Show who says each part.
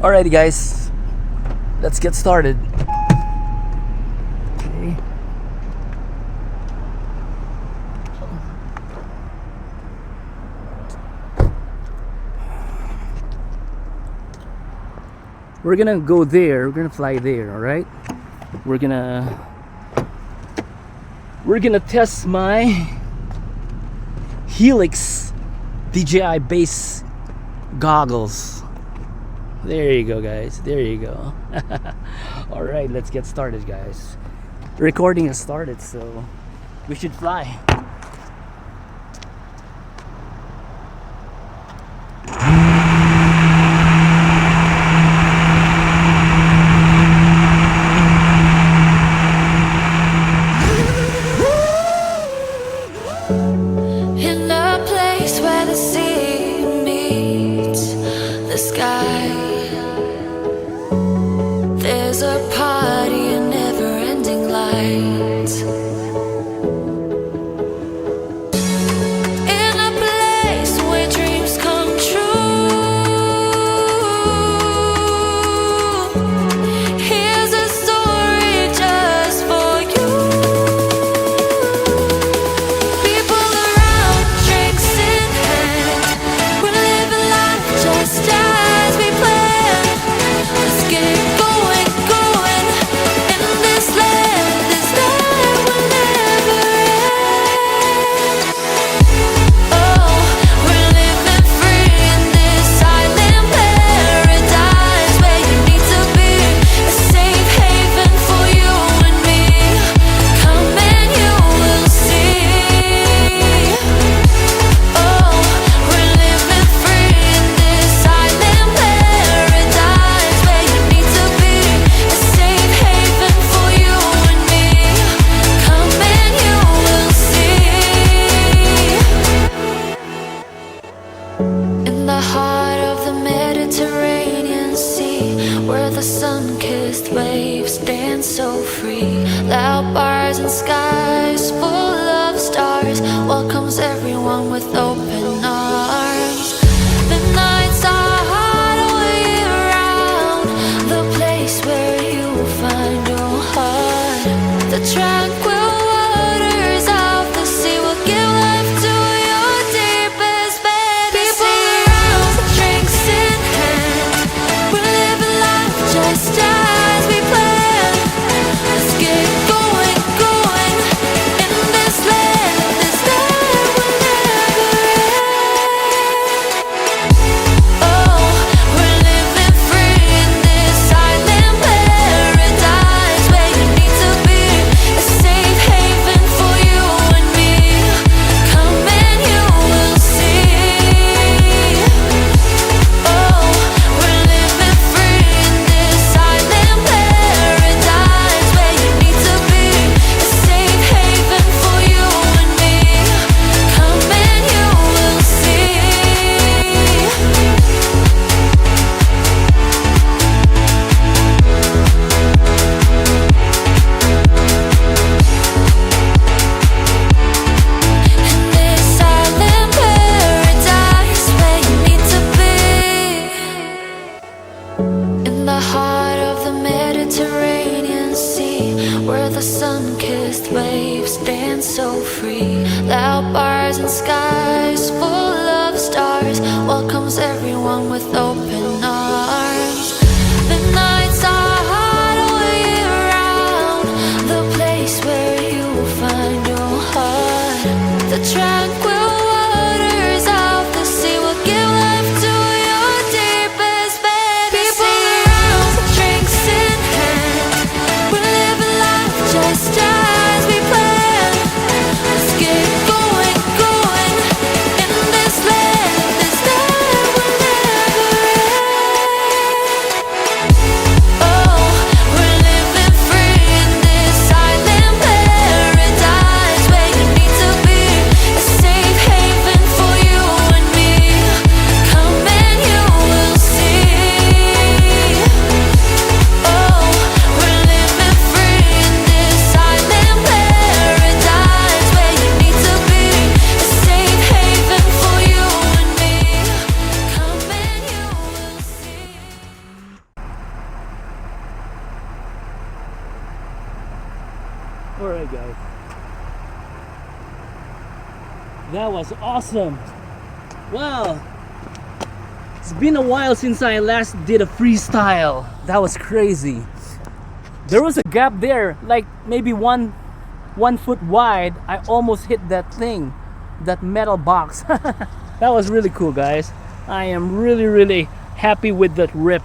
Speaker 1: Alrighty, guys, let's get started. Okay. We're gonna go there. We're gonna fly there. All right. We're gonna test my Helix DJI base goggles. There you go, guys. There you go. All right, let's get started, guys. Recording has started, so we should fly.
Speaker 2: In a place where the sea meets the sky, there's a party, a never-ending light. In a place where dreams come true, here's a story just for you. People around, drinks in hand, we're living life just as we planned. Let's get it going, going in this land. This night will never end. Oh, we're living free in this island paradise where you need to be, a safe haven for you and me. Come and you will see. Oh, we're living free in this island paradise where you need to be, a safe haven for you and me. Come and you will see. In the heart of the Mediterranean Sea, where the sun-kissed waves dance so free, loud bars and skies full of stars welcomes everyone with open arms. The nights are hot all year round, the place where you find your heart. The tranquil waters of the sea will give life to your deepest fantasy. People around, drinks in hand, we're living life just as we planned. Let's get going, going in this land. This night will never end. Oh, we're living free in this island paradise where you need to be, a safe haven for you and me. Come and you will see. Oh, we're living free in this island paradise where you need to be, a safe haven for you and me. Come and you will see. In this island paradise where you need to be, in the heart of the Mediterranean Sea, where the sun-kissed waves dance so free, loud bars and skies full of stars welcomes everyone with open arms. The nights are hot all year round, the place where you find your heart. The tranquil waters of the sea will give life to your deepest fantasy. People around, drinks in hand, we're living life just as we planned. Let's get going, going in this land. This night will never end.
Speaker 1: Alright guys, that was awesome. Wow, it's been a while since I last did a freestyle. That was crazy. There was a gap there, like maybe one foot wide. I almost hit that thing, that metal box. That was really cool guys. I am really happy with that rip.